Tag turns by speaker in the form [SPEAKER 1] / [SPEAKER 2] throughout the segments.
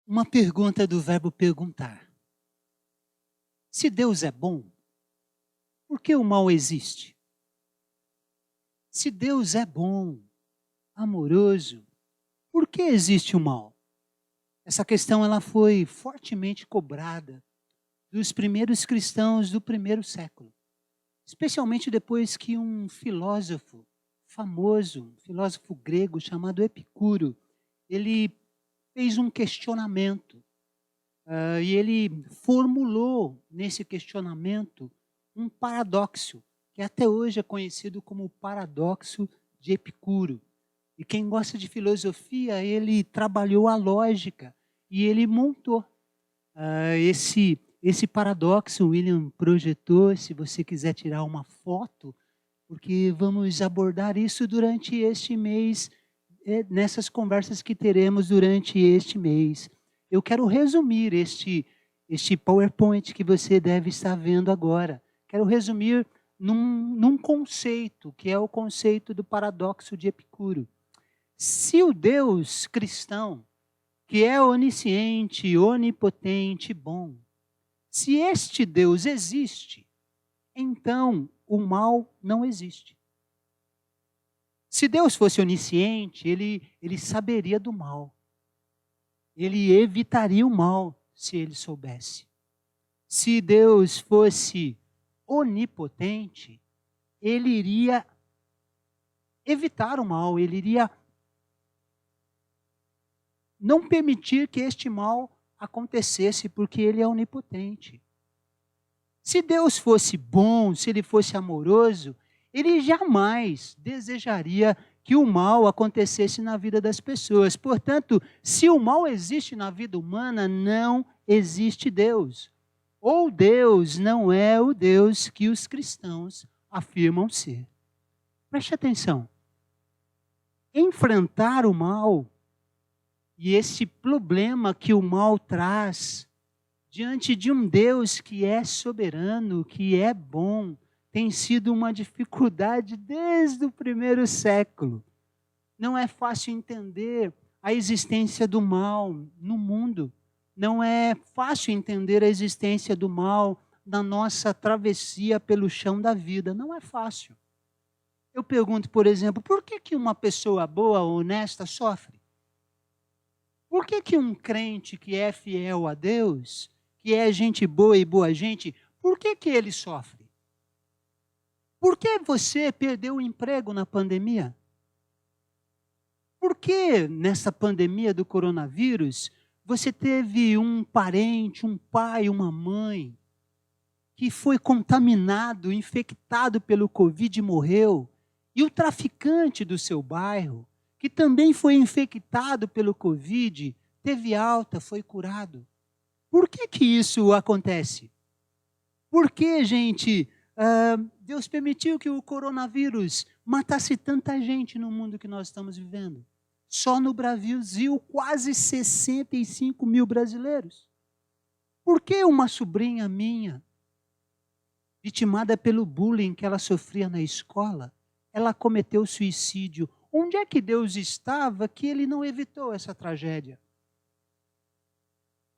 [SPEAKER 1] Uma pergunta do verbo perguntar. Se Deus é bom, por que o mal existe? Se Deus é bom, amoroso, por que existe o mal? Essa questão ela foi fortemente cobrada dos primeiros cristãos do primeiro século, especialmente depois que um filósofo famoso, um filósofo grego chamado Epicuro, ele fez um questionamento. E ele formulou nesse questionamento um paradoxo, que até hoje é conhecido como o paradoxo de Epicuro. E quem gosta de filosofia, ele trabalhou a lógica e ele montou esse paradoxo. O William projetou, se você quiser tirar uma foto, porque vamos abordar isso durante este mês, nessas conversas que teremos durante este mês. Eu quero resumir este PowerPoint que você deve estar vendo agora. Quero resumir num conceito, que é o conceito do paradoxo de Epicuro. Se o Deus cristão, que é onisciente, onipotente, bom, se este Deus existe, então o mal não existe. Se Deus fosse onisciente, ele saberia do mal. Ele evitaria o mal se ele soubesse. Se Deus fosse onipotente, ele iria evitar o mal, ele iria não permitir que este mal acontecesse, porque ele é onipotente. Se Deus fosse bom, se ele fosse amoroso, ele jamais desejaria que o mal acontecesse na vida das pessoas. Portanto, se o mal existe na vida humana, não existe Deus. Ou Deus não é o Deus que os cristãos afirmam ser. Preste atenção. Enfrentar o mal e esse problema que o mal traz diante de um Deus que é soberano, que é bom, tem sido uma dificuldade desde o primeiro século. Não é fácil entender a existência do mal no mundo. Não é fácil entender a existência do mal na nossa travessia pelo chão da vida. Não é fácil. Eu pergunto, por exemplo, por que uma pessoa boa, honesta, sofre? Por que um crente que é fiel a Deus, que é gente boa e boa gente, por que ele sofre? Por que você perdeu o emprego na pandemia? Por que nessa pandemia do coronavírus você teve um parente, um pai, uma mãe que foi contaminado, infectado pelo Covid e morreu? E o traficante do seu bairro, que também foi infectado pelo Covid, teve alta, foi curado? Por que isso acontece? Por que, gente, Deus permitiu que o coronavírus matasse tanta gente no mundo que nós estamos vivendo? Só no Brasil, quase 65 mil brasileiros. Por que uma sobrinha minha, vitimada pelo bullying que ela sofria na escola, ela cometeu suicídio? Onde é que Deus estava que ele não evitou essa tragédia?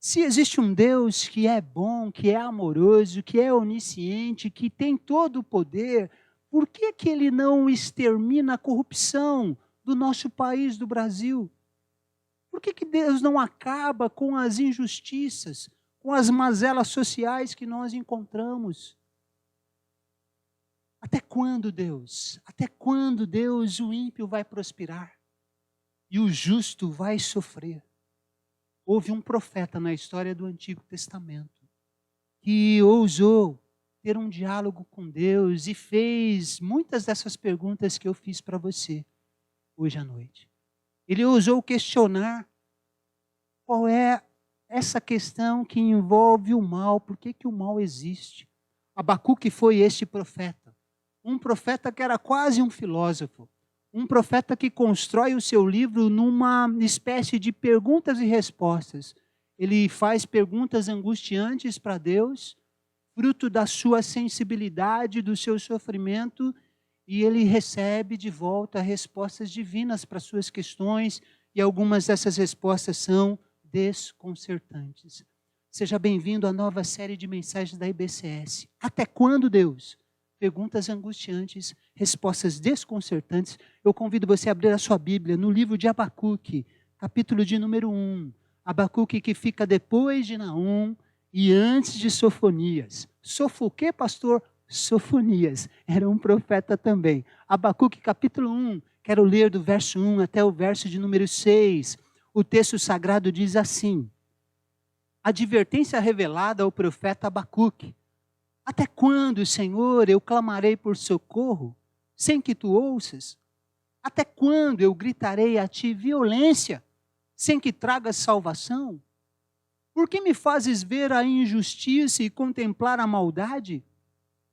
[SPEAKER 1] Se existe um Deus que é bom, que é amoroso, que é onisciente, que tem todo o poder, por que ele não extermina a corrupção do nosso país, do Brasil? Por que Deus não acaba com as injustiças, com as mazelas sociais que nós encontramos? Até quando, Deus? Até quando, Deus, o ímpio vai prosperar e o justo vai sofrer? Houve um profeta na história do Antigo Testamento que ousou ter um diálogo com Deus e fez muitas dessas perguntas que eu fiz para você hoje à noite. Ele ousou questionar qual é essa questão que envolve o mal, por que o mal existe. Abacuque foi este profeta, um profeta que era quase um filósofo, um profeta que constrói o seu livro numa espécie de perguntas e respostas. Ele faz perguntas angustiantes para Deus, fruto da sua sensibilidade, do seu sofrimento, e ele recebe de volta respostas divinas para suas questões, e algumas dessas respostas são desconcertantes. Seja bem-vindo à nova série de mensagens da IBCS. Até quando, Deus? Perguntas angustiantes, respostas desconcertantes. Eu convido você a abrir a sua Bíblia no livro de Abacuque, capítulo de número 1. Abacuque que fica depois de Naum e antes de Sofonias. O quê, pastor? Sofonias. Era um profeta também. Abacuque, capítulo 1. Quero ler do verso 1 até o verso de número 6. O texto sagrado diz assim: advertência revelada ao profeta Abacuque. Até quando, Senhor, eu clamarei por socorro, sem que tu ouças? Até quando eu gritarei a ti violência, sem que tragas salvação? Por que me fazes ver a injustiça e contemplar a maldade?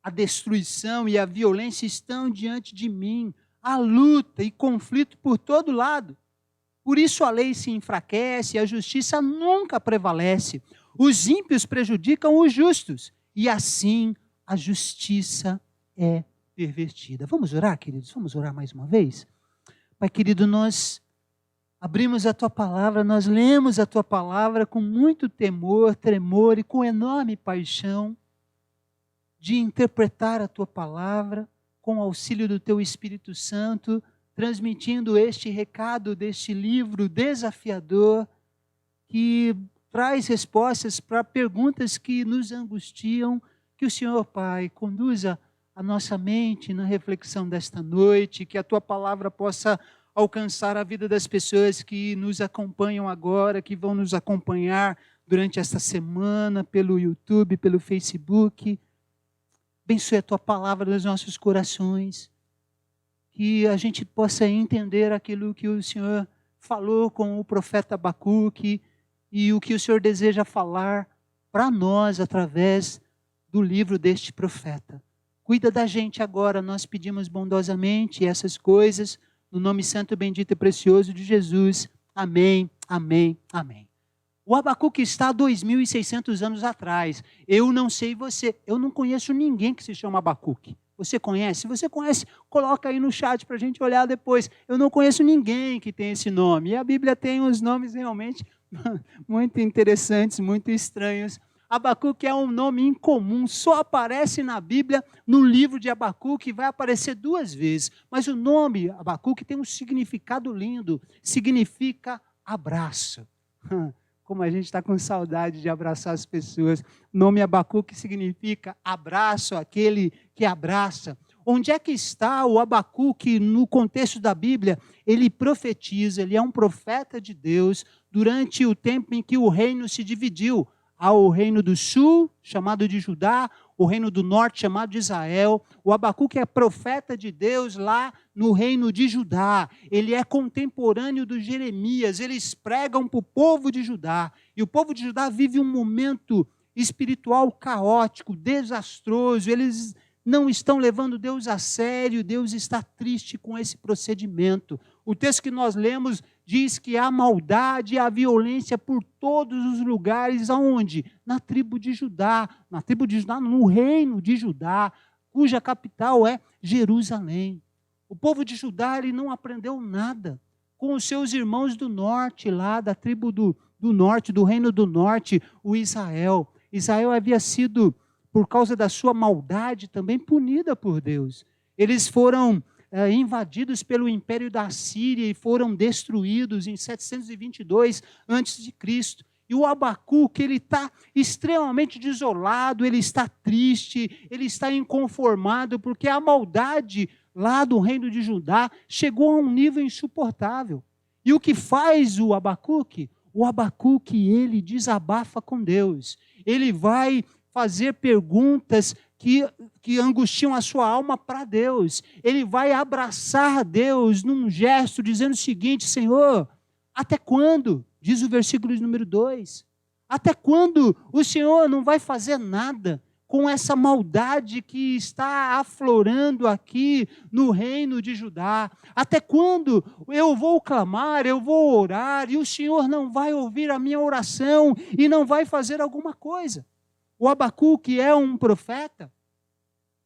[SPEAKER 1] A destruição e a violência estão diante de mim, a luta e conflito por todo lado. Por isso a lei se enfraquece e a justiça nunca prevalece. Os ímpios prejudicam os justos e assim a justiça é pervertida. Vamos orar, queridos? Vamos orar mais uma vez? Pai querido, nós abrimos a Tua palavra, nós lemos a Tua palavra com muito temor, tremor e com enorme paixão de interpretar a Tua palavra com o auxílio do Teu Espírito Santo, transmitindo este recado deste livro desafiador que traz respostas para perguntas que nos angustiam. Que o Senhor, Pai, conduza a nossa mente na reflexão desta noite, que a Tua palavra possa alcançar a vida das pessoas que nos acompanham agora, que vão nos acompanhar durante esta semana, pelo YouTube, pelo Facebook. Abençoe a Tua palavra nos nossos corações, que a gente possa entender aquilo que o Senhor falou com o profeta Abacuque e o que o Senhor deseja falar para nós através do livro deste profeta. Cuida da gente agora, nós pedimos bondosamente essas coisas, no nome santo, bendito e precioso de Jesus. Amém, amém, amém. O Abacuque está há 2.600 anos atrás. Eu não sei você, eu não conheço ninguém que se chama Abacuque. Você conhece? Se você conhece, coloca aí no chat para a gente olhar depois. Eu não conheço ninguém que tem esse nome. E a Bíblia tem uns nomes realmente muito interessantes, muito estranhos. Abacuque é um nome incomum, só aparece na Bíblia, no livro de Abacuque, vai aparecer 2 vezes. Mas o nome Abacuque tem um significado lindo, significa abraço. Como a gente está com saudade de abraçar as pessoas. O nome Abacuque significa abraço, aquele que abraça. Onde é que está o Abacuque no contexto da Bíblia? Ele profetiza, ele é um profeta de Deus durante o tempo em que o reino se dividiu. Há o reino do sul, chamado de Judá, o reino do norte, chamado de Israel. O Abacuque é profeta de Deus lá no reino de Judá. Ele é contemporâneo do Jeremias. Eles pregam para o povo de Judá. E o povo de Judá vive um momento espiritual caótico, desastroso. Eles não estão levando Deus a sério. Deus está triste com esse procedimento. O texto que nós lemos diz que há maldade e há violência por todos os lugares. Aonde? Na tribo de Judá. Na tribo de Judá, no reino de Judá, cuja capital é Jerusalém. O povo de Judá, ele não aprendeu nada com os seus irmãos do norte, lá da tribo do norte, do reino do norte, o Israel. Israel havia sido, por causa da sua maldade, também punida por Deus. Eles foram invadidos pelo império da Síria e foram destruídos em 722 a.C. E o Abacuque, ele está extremamente desolado, ele está triste, ele está inconformado, porque a maldade lá do reino de Judá chegou a um nível insuportável. E o que faz o Abacuque? O Abacuque, ele desabafa com Deus. Ele vai fazer perguntas que angustiam a sua alma para Deus. Ele vai abraçar Deus num gesto, dizendo o seguinte: Senhor, até quando? Diz o versículo número 2. Até quando o Senhor não vai fazer nada com essa maldade que está aflorando aqui no reino de Judá? Até quando eu vou clamar, eu vou orar, e o Senhor não vai ouvir a minha oração e não vai fazer alguma coisa? O Abacuque é um profeta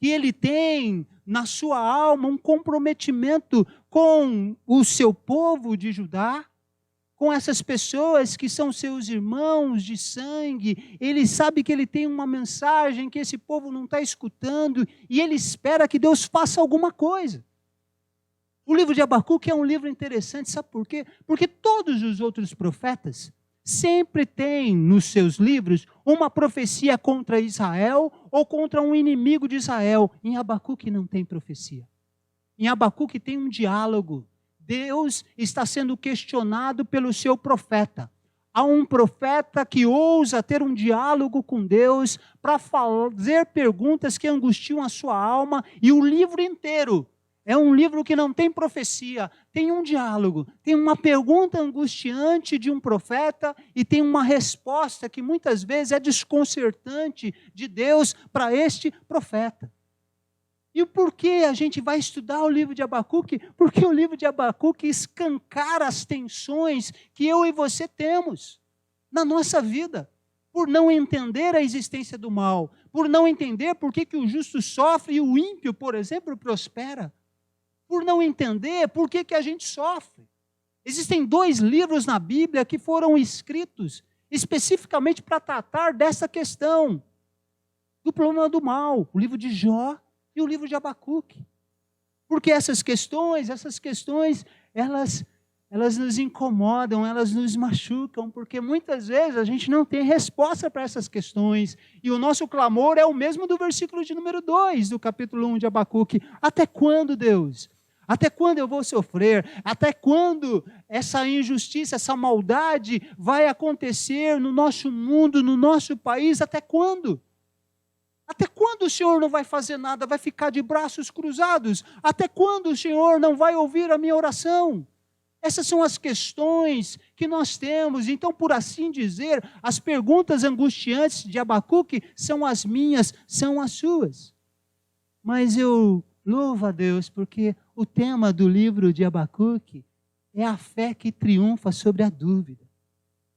[SPEAKER 1] que ele tem na sua alma um comprometimento com o seu povo de Judá, com essas pessoas que são seus irmãos de sangue. Ele sabe que ele tem uma mensagem que esse povo não está escutando e ele espera que Deus faça alguma coisa. O livro de Abacuque é um livro interessante, sabe por quê? Porque todos os outros profetas sempre têm nos seus livros uma profecia contra Israel ou contra um inimigo de Israel. Em Abacuque não tem profecia. Em Abacuque tem um diálogo. Deus está sendo questionado pelo seu profeta. Há um profeta que ousa ter um diálogo com Deus para fazer perguntas que angustiam a sua alma, e o livro inteiro é um livro que não tem profecia, tem um diálogo, tem uma pergunta angustiante de um profeta e tem uma resposta que muitas vezes é desconcertante de Deus para este profeta. E por que a gente vai estudar o livro de Abacuque? Porque o livro de Abacuque escancara as tensões que eu e você temos na nossa vida, por não entender a existência do mal, por não entender por que o justo sofre e o ímpio, por exemplo, prospera, por não entender por que a gente sofre. Existem 2 livros na Bíblia que foram escritos especificamente para tratar dessa questão, do problema do mal, o livro de Jó e o livro de Abacuque. Porque essas questões, elas nos incomodam, elas nos machucam, porque muitas vezes a gente não tem resposta para essas questões. E o nosso clamor é o mesmo do versículo de número 2, do capítulo 1 de Abacuque. Até quando, Deus? Até quando eu vou sofrer? Até quando essa injustiça, essa maldade vai acontecer no nosso mundo, no nosso país? Até quando? Até quando o Senhor não vai fazer nada, vai ficar de braços cruzados? Até quando o Senhor não vai ouvir a minha oração? Essas são as questões que nós temos. Então, por assim dizer, as perguntas angustiantes de Abacuque são as minhas, são as suas. Mas eu louvo a Deus, porque o tema do livro de Abacuque é a fé que triunfa sobre a dúvida.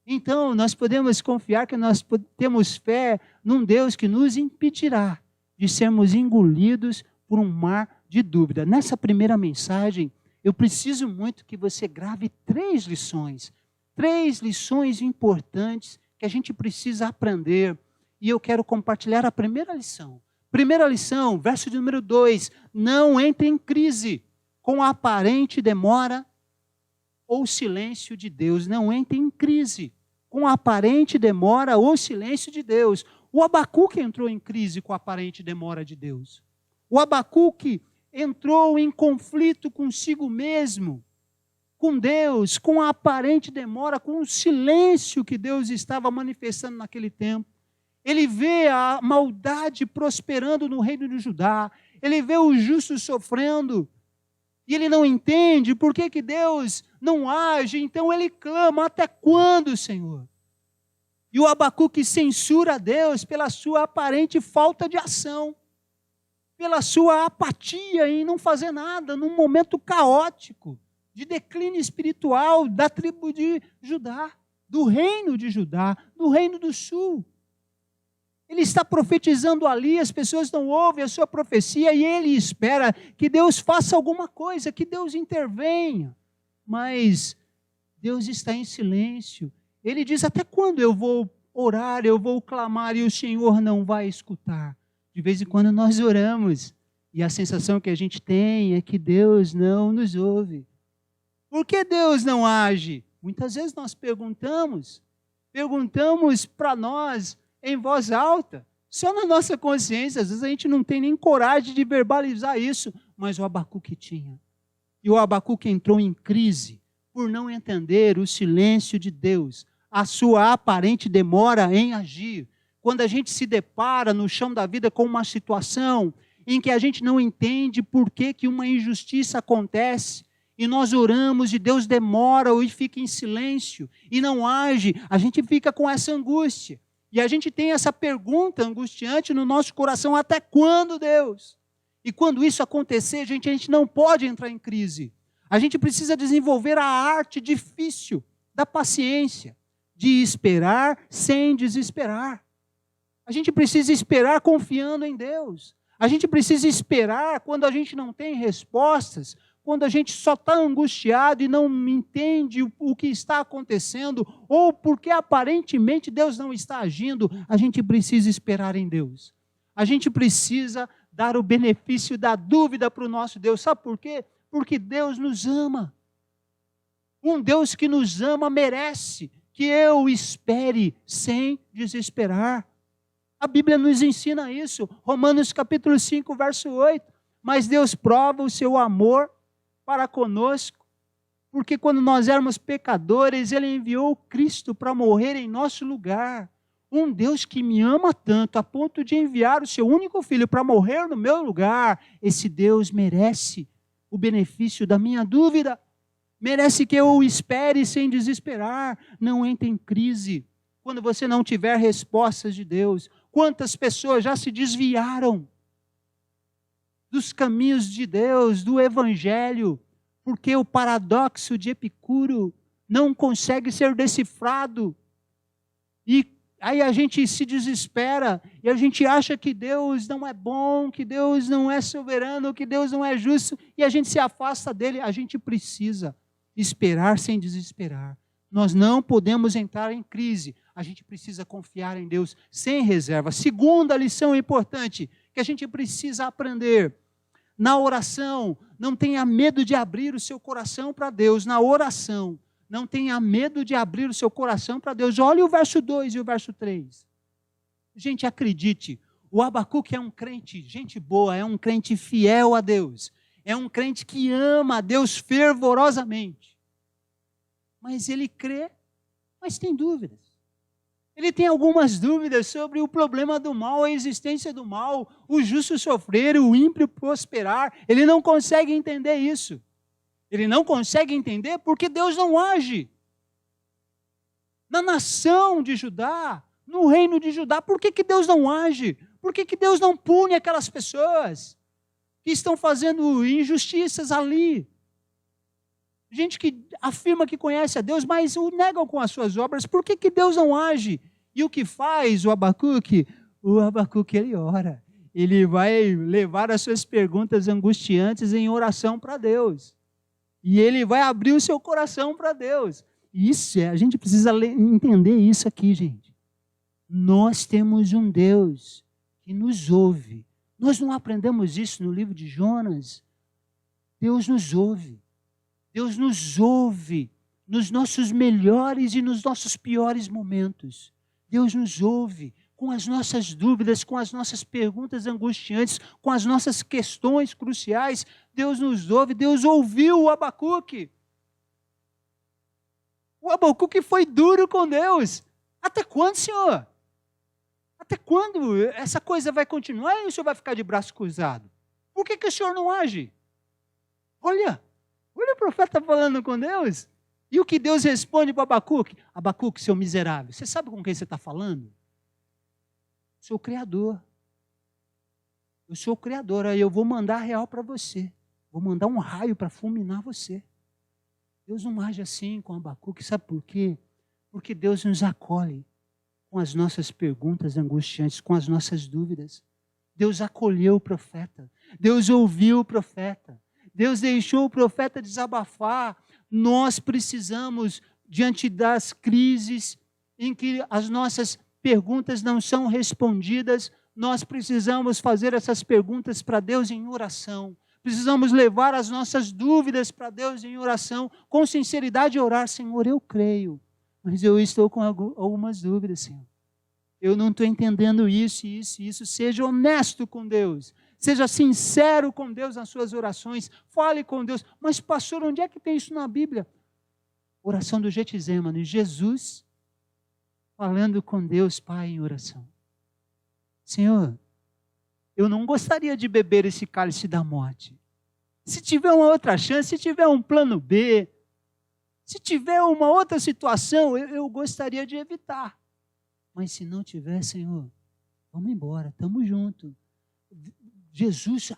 [SPEAKER 1] Então, nós podemos confiar que nós temos fé num Deus que nos impedirá de sermos engolidos por um mar de dúvida. Nessa primeira mensagem, eu preciso muito que você grave 3 lições. 3 lições importantes que a gente precisa aprender. E eu quero compartilhar a primeira lição. Primeira lição, verso de número 2. Não entre em crise com a aparente demora ou silêncio de Deus. Não entre em crise com a aparente demora ou silêncio de Deus. O Abacuque entrou em crise com a aparente demora de Deus. O Abacuque entrou em conflito consigo mesmo, com Deus, com a aparente demora, com o silêncio que Deus estava manifestando naquele tempo. Ele vê a maldade prosperando no reino de Judá, ele vê os justos sofrendo, e ele não entende por que Deus não age, então ele clama: até quando, Senhor? E o Abacuque censura a Deus pela sua aparente falta de ação, pela sua apatia em não fazer nada, num momento caótico, de declínio espiritual da tribo de Judá, do reino de Judá, do reino do sul. Ele está profetizando ali, as pessoas não ouvem a sua profecia e ele espera que Deus faça alguma coisa, que Deus intervenha. Mas Deus está em silêncio. Ele diz: até quando eu vou orar, eu vou clamar e o Senhor não vai escutar? De vez em quando nós oramos e a sensação que a gente tem é que Deus não nos ouve. Por que Deus não age? Muitas vezes nós perguntamos para nós em voz alta, só na nossa consciência. Às vezes a gente não tem nem coragem de verbalizar isso, mas o Abacuque tinha. E o Abacuque entrou em crise por não entender o silêncio de Deus, a sua aparente demora em agir. Quando a gente se depara no chão da vida com uma situação em que a gente não entende por que uma injustiça acontece, e nós oramos e Deus demora ou fica em silêncio e não age, a gente fica com essa angústia. E a gente tem essa pergunta angustiante no nosso coração: até quando, Deus? E quando isso acontecer, a gente não pode entrar em crise. A gente precisa desenvolver a arte difícil da paciência, de esperar sem desesperar. A gente precisa esperar confiando em Deus. A gente precisa esperar quando a gente não tem respostas, quando a gente só está angustiado e não entende o que está acontecendo, ou porque aparentemente Deus não está agindo, a gente precisa esperar em Deus. A gente precisa dar o benefício da dúvida para o nosso Deus. Sabe por quê? Porque Deus nos ama. Um Deus que nos ama merece que eu espere sem desesperar. A Bíblia nos ensina isso. Romanos capítulo 5, verso 8. Mas Deus prova o seu amor para conosco, porque quando nós éramos pecadores, Ele enviou Cristo para morrer em nosso lugar. Um Deus que me ama tanto, a ponto de enviar o seu único filho para morrer no meu lugar, esse Deus merece o benefício da minha dúvida, merece que eu o espere sem desesperar, não entre em crise, quando você não tiver respostas de Deus. Quantas pessoas já se desviaram dos caminhos de Deus, do Evangelho, porque o paradoxo de Epicuro não consegue ser decifrado. E aí a gente se desespera, e a gente acha que Deus não é bom, que Deus não é soberano, que Deus não é justo, e a gente se afasta dele. A gente precisa esperar sem desesperar. Nós não podemos entrar em crise, a gente precisa confiar em Deus sem reserva. Segunda lição importante que a gente precisa aprender: na oração, não tenha medo de abrir o seu coração para Deus. Na oração, não tenha medo de abrir o seu coração para Deus. Olha o verso 2 e o verso 3. Gente, acredite, o Abacuque é um crente, gente boa, é um crente fiel a Deus. É um crente que ama a Deus fervorosamente. Mas ele crê, mas tem dúvidas. Ele tem algumas dúvidas sobre o problema do mal, a existência do mal, o justo sofrer, o ímpio prosperar. Ele não consegue entender isso. Ele não consegue entender porque Deus não age. Na nação de Judá, no reino de Judá, por que Deus não age? Por que Deus não pune aquelas pessoas que estão fazendo injustiças ali? Gente que afirma que conhece a Deus, mas o negam com as suas obras. Por que Deus não age? E o que faz o Abacuque? O Abacuque, ele ora. Ele vai levar as suas perguntas angustiantes em oração para Deus. E ele vai abrir o seu coração para Deus. Isso, a gente precisa entender isso aqui, gente. Nós temos um Deus que nos ouve. Nós não aprendemos isso no livro de Jonas. Deus nos ouve. Deus nos ouve nos nossos melhores e nos nossos piores momentos. Deus nos ouve com as nossas dúvidas, com as nossas perguntas angustiantes, com as nossas questões cruciais. Deus nos ouve. Deus ouviu o Abacuque. O Abacuque foi duro com Deus. Até quando, Senhor? Até quando essa coisa vai continuar e o Senhor vai ficar de braço cruzado? Por que o Senhor não age? Olha o profeta falando com Deus. E o que Deus responde para Abacuque? Abacuque, seu miserável, você sabe com quem você está falando? Sou o Criador. Eu sou o Criador, aí eu vou mandar real para você. Vou mandar um raio para fulminar você. Deus não age assim com Abacuque, sabe por quê? Porque Deus nos acolhe com as nossas perguntas angustiantes, com as nossas dúvidas. Deus acolheu o profeta. Deus ouviu o profeta. Deus deixou o profeta desabafar. Nós precisamos, diante das crises em que as nossas perguntas não são respondidas, nós precisamos fazer essas perguntas para Deus em oração. Precisamos levar as nossas dúvidas para Deus em oração, com sinceridade orar: Senhor, eu creio, mas eu estou com algumas dúvidas, Senhor. Eu não estou entendendo isso e isso e isso. Seja honesto com Deus. Seja sincero com Deus nas suas orações. Fale com Deus. Mas, pastor, onde é que tem isso na Bíblia? Oração do Getsemane. Jesus falando com Deus Pai em oração. Senhor, eu não gostaria de beber esse cálice da morte. Se tiver uma outra chance, se tiver um plano B, se tiver uma outra situação, eu gostaria de evitar. Mas se não tiver, Senhor, vamos embora, estamos juntos. Jesus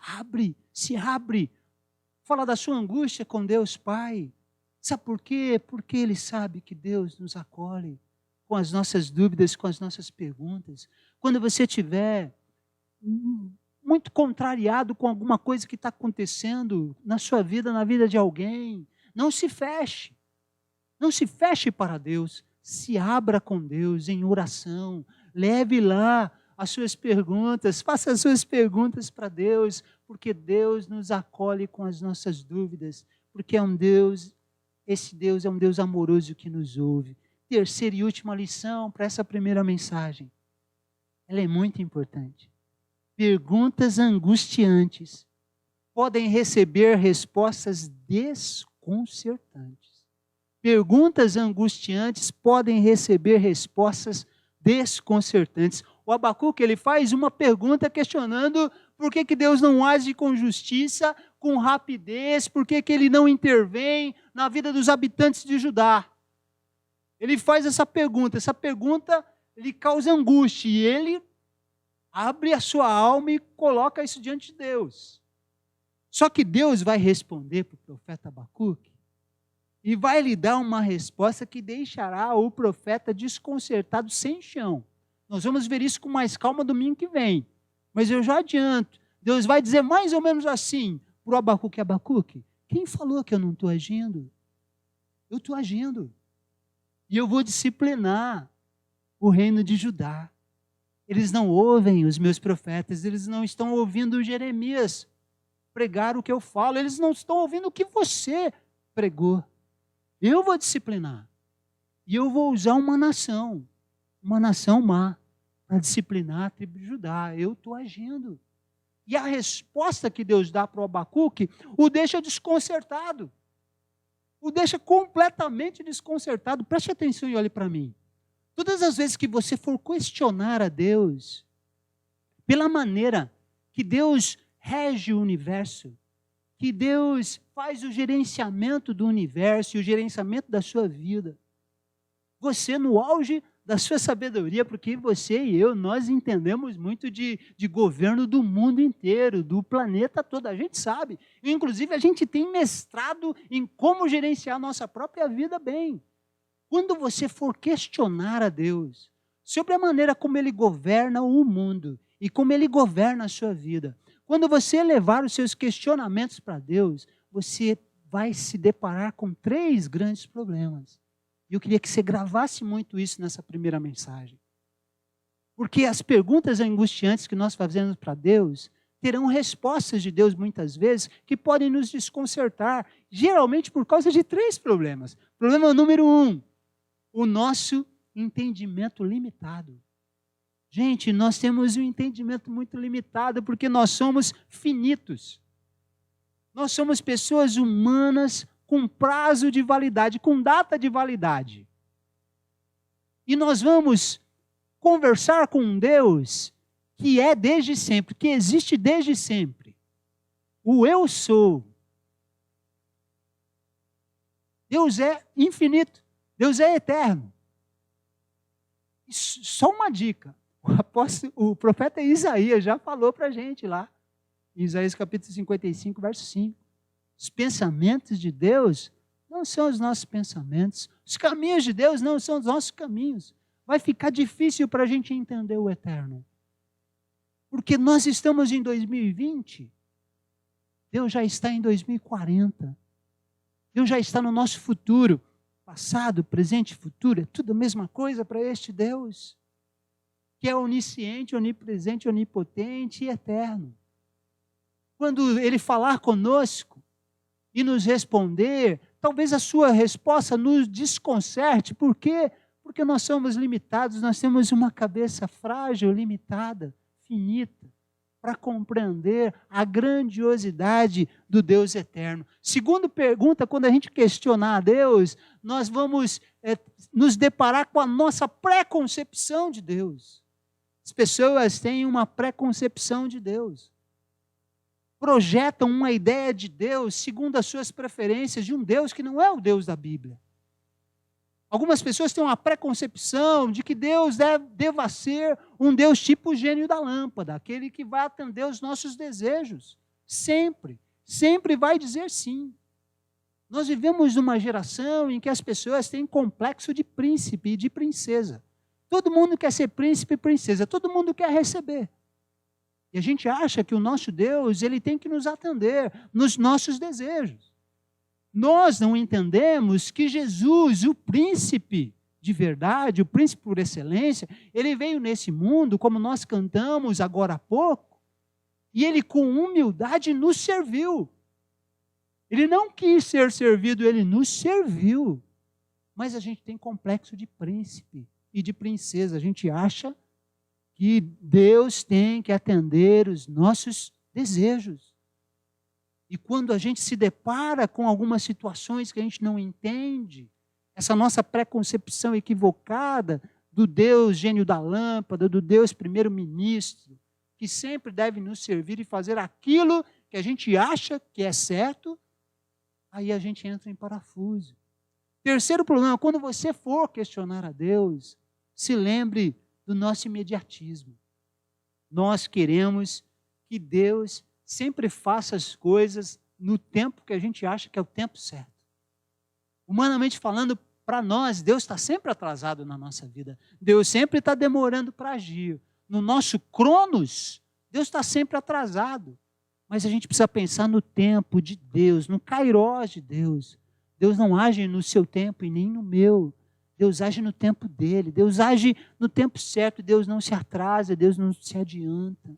[SPEAKER 1] se abre, fala da sua angústia com Deus Pai. Sabe por quê? Porque Ele sabe que Deus nos acolhe com as nossas dúvidas, com as nossas perguntas. Quando você tiver muito contrariado com alguma coisa que está acontecendo na sua vida, na vida de alguém, não se feche. Não se feche para Deus. Se abra com Deus em oração. Leve lá as suas perguntas. Faça as suas perguntas para Deus, porque Deus nos acolhe com as nossas dúvidas. Porque é um Deus, esse Deus é um Deus amoroso que nos ouve. Terceira e última lição para essa primeira mensagem. Ela é muito importante. Perguntas angustiantes podem receber respostas desconcertantes. Perguntas angustiantes podem receber respostas desconcertantes. O Abacuque, ele faz uma pergunta questionando por que Deus não age com justiça, com rapidez, por que ele não intervém na vida dos habitantes de Judá. Ele faz essa pergunta lhe causa angústia e ele abre a sua alma e coloca isso diante de Deus. Só que Deus vai responder para o profeta Abacuque e vai lhe dar uma resposta que deixará o profeta desconcertado sem chão. Nós vamos ver isso com mais calma domingo que vem. Mas eu já adianto, Deus vai dizer mais ou menos assim para o Abacuque: Abacuque, quem falou que eu não estou agindo? Eu estou agindo. E eu vou disciplinar o reino de Judá. Eles não ouvem os meus profetas, eles não estão ouvindo Jeremias pregar o que eu falo, eles não estão ouvindo o que você pregou. Eu vou disciplinar. E eu vou usar uma nação má, para disciplinar a tribo de Judá. Eu estou agindo. E a resposta que Deus dá para o Abacuque o deixa desconcertado. O deixa completamente desconcertado. Preste atenção e olhe para mim. Todas as vezes que você for questionar a Deus, pela maneira que Deus rege o universo, que Deus faz o gerenciamento do universo e o gerenciamento da sua vida, você no auge da sua sabedoria, porque você e eu, nós entendemos muito de governo do mundo inteiro, do planeta todo, a gente sabe. Inclusive, a gente tem mestrado em como gerenciar a nossa própria vida bem. Quando você for questionar a Deus sobre a maneira como Ele governa o mundo e como Ele governa a sua vida, quando você levar os seus questionamentos para Deus, você vai se deparar com 3 grandes problemas. E eu queria que você gravasse muito isso nessa primeira mensagem. Porque as perguntas angustiantes que nós fazemos para Deus terão respostas de Deus muitas vezes que podem nos desconcertar, geralmente por causa de 3 problemas. Problema número 1, o nosso entendimento limitado. Gente, nós temos um entendimento muito limitado porque nós somos finitos. Nós somos pessoas humanas com prazo de validade, com data de validade. E nós vamos conversar com um Deus que é desde sempre, que existe desde sempre. O eu sou. Deus é infinito. Deus é eterno. Só uma dica. O profeta Isaías já falou para a gente lá. Em Isaías capítulo 55, verso 5. Os pensamentos de Deus não são os nossos pensamentos. Os caminhos de Deus não são os nossos caminhos. Vai ficar difícil para a gente entender o eterno. Porque nós estamos em 2020. Deus já está em 2040. Deus já está no nosso futuro. Passado, presente e futuro. É tudo a mesma coisa para este Deus. Que é onisciente, onipresente, onipotente e eterno. Quando Ele falar conosco, e nos responder, talvez a sua resposta nos desconcerte. Por quê? Porque nós somos limitados, nós temos uma cabeça frágil, limitada, finita, para compreender a grandiosidade do Deus eterno. Segunda pergunta, quando a gente questionar a Deus, nós vamos nos deparar com a nossa pré-concepção de Deus. As pessoas têm uma pré-concepção de Deus. Projetam uma ideia de Deus segundo as suas preferências, de um Deus que não é o Deus da Bíblia. Algumas pessoas têm uma preconcepção de que Deus deva ser um Deus tipo gênio da lâmpada, aquele que vai atender os nossos desejos, sempre vai dizer sim. Nós vivemos numa geração em que as pessoas têm complexo de príncipe e de princesa. Todo mundo quer ser príncipe e princesa, todo mundo quer receber. E a gente acha que o nosso Deus, ele tem que nos atender nos nossos desejos. Nós não entendemos que Jesus, o príncipe de verdade, o príncipe por excelência, ele veio nesse mundo, como nós cantamos agora há pouco, e ele com humildade nos serviu. Ele não quis ser servido, ele nos serviu. Mas a gente tem complexo de príncipe e de princesa. A gente acha que Deus tem que atender os nossos desejos. E quando a gente se depara com algumas situações que a gente não entende, essa nossa preconcepção equivocada do Deus gênio da lâmpada, do Deus primeiro-ministro, que sempre deve nos servir e fazer aquilo que a gente acha que é certo, aí a gente entra em parafuso. Terceiro problema, quando você for questionar a Deus, se lembre do nosso imediatismo. Nós queremos que Deus sempre faça as coisas no tempo que a gente acha que é o tempo certo. Humanamente falando, para nós, Deus está sempre atrasado na nossa vida. Deus sempre está demorando para agir. No nosso cronos, Deus está sempre atrasado. Mas a gente precisa pensar no tempo de Deus, no kairós de Deus. Deus não age no seu tempo e nem no meu. Deus age no tempo dele. Deus age no tempo certo. Deus não se atrasa, Deus não se adianta.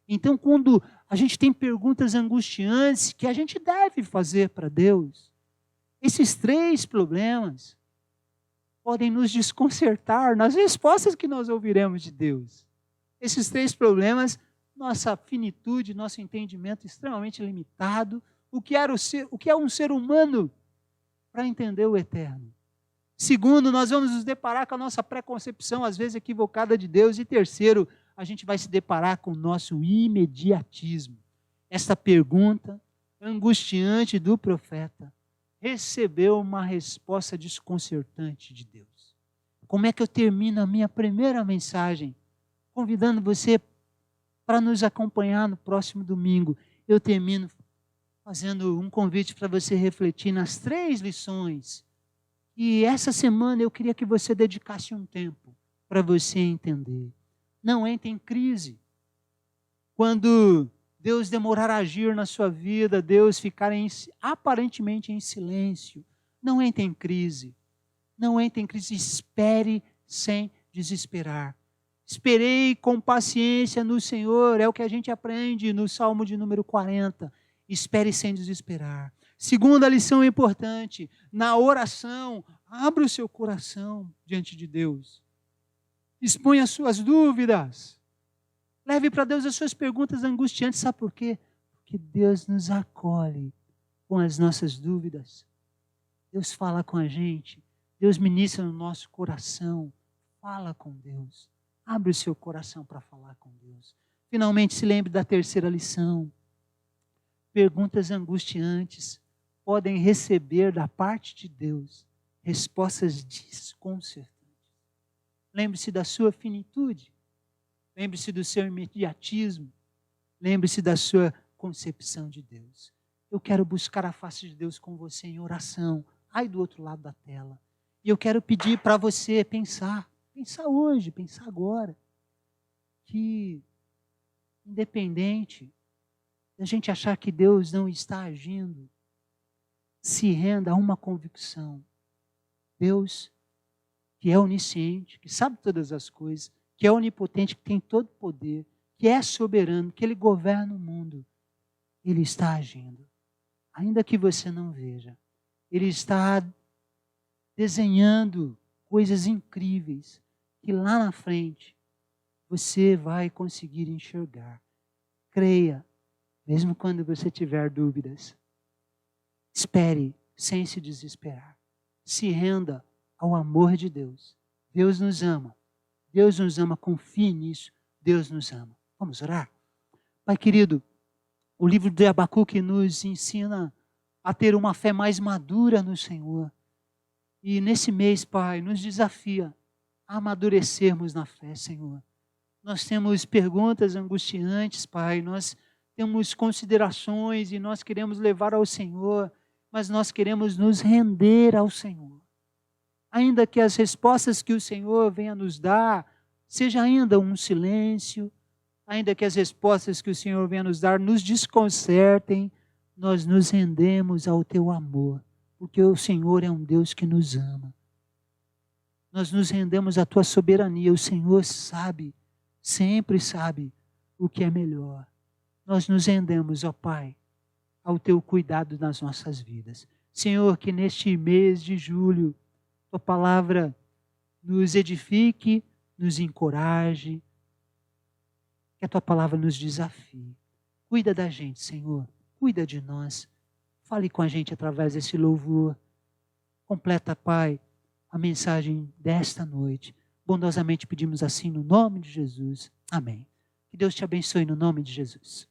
[SPEAKER 1] Então, quando a gente tem perguntas angustiantes que a gente deve fazer para Deus, esses 3 problemas podem nos desconcertar nas respostas que nós ouviremos de Deus. Esses 3 problemas, nossa finitude, nosso entendimento extremamente limitado, o que é um ser humano para entender o eterno. Segundo, nós vamos nos deparar com a nossa preconcepção, às vezes equivocada de Deus. E terceiro, a gente vai se deparar com o nosso imediatismo. Esta pergunta angustiante do profeta recebeu uma resposta desconcertante de Deus. Como é que eu termino a minha primeira mensagem? Convidando você para nos acompanhar no próximo domingo. Eu termino fazendo um convite para você refletir nas 3 lições. E essa semana eu queria que você dedicasse um tempo para você entender. Não entre em crise. Quando Deus demorar a agir na sua vida, Deus ficar aparentemente em silêncio, não entre em crise. Não entre em crise, espere sem desesperar. Esperei com paciência no Senhor, é o que a gente aprende no Salmo de número 40. Espere sem desesperar. Segunda lição importante, na oração, abra o seu coração diante de Deus. Exponha as suas dúvidas. Leve para Deus as suas perguntas angustiantes. Sabe por quê? Porque Deus nos acolhe com as nossas dúvidas. Deus fala com a gente. Deus ministra no nosso coração. Fala com Deus. Abre o seu coração para falar com Deus. Finalmente, se lembre da terceira lição. Perguntas angustiantes podem receber da parte de Deus respostas desconcertantes. Lembre-se da sua finitude. Lembre-se do seu imediatismo. Lembre-se da sua concepção de Deus. Eu quero buscar a face de Deus com você em oração. Aí do outro lado da tela. E eu quero pedir para você pensar. Pensar hoje, pensar agora. Que independente da gente achar que Deus não está agindo, se renda a uma convicção. Deus, que é onisciente, que sabe todas as coisas, que é onipotente, que tem todo o poder, que é soberano, que Ele governa o mundo, Ele está agindo. Ainda que você não veja, Ele está desenhando coisas incríveis, que lá na frente você vai conseguir enxergar. Creia, mesmo quando você tiver dúvidas. Espere sem se desesperar. Se renda ao amor de Deus. Deus nos ama. Deus nos ama, confie nisso. Deus nos ama. Vamos orar? Pai querido, o livro de Abacuque nos ensina a ter uma fé mais madura no Senhor. E nesse mês, Pai, nos desafia a amadurecermos na fé, Senhor. Nós temos perguntas angustiantes, Pai. Nós temos considerações e nós queremos levar ao Senhor, mas nós queremos nos render ao Senhor. Ainda que as respostas que o Senhor venha nos dar, seja ainda um silêncio, ainda que as respostas que o Senhor venha nos dar nos desconcertem, nós nos rendemos ao teu amor, porque o Senhor é um Deus que nos ama. Nós nos rendemos à tua soberania, o Senhor sabe, sempre sabe o que é melhor. Nós nos rendemos, ó Pai, ao teu cuidado nas nossas vidas. Senhor, que neste mês de julho, tua palavra nos edifique, nos encoraje, que a tua palavra nos desafie. Cuida da gente, Senhor, cuida de nós. Fale com a gente através desse louvor. Completa, Pai, a mensagem desta noite. Bondosamente pedimos assim no nome de Jesus. Amém. Que Deus te abençoe no nome de Jesus.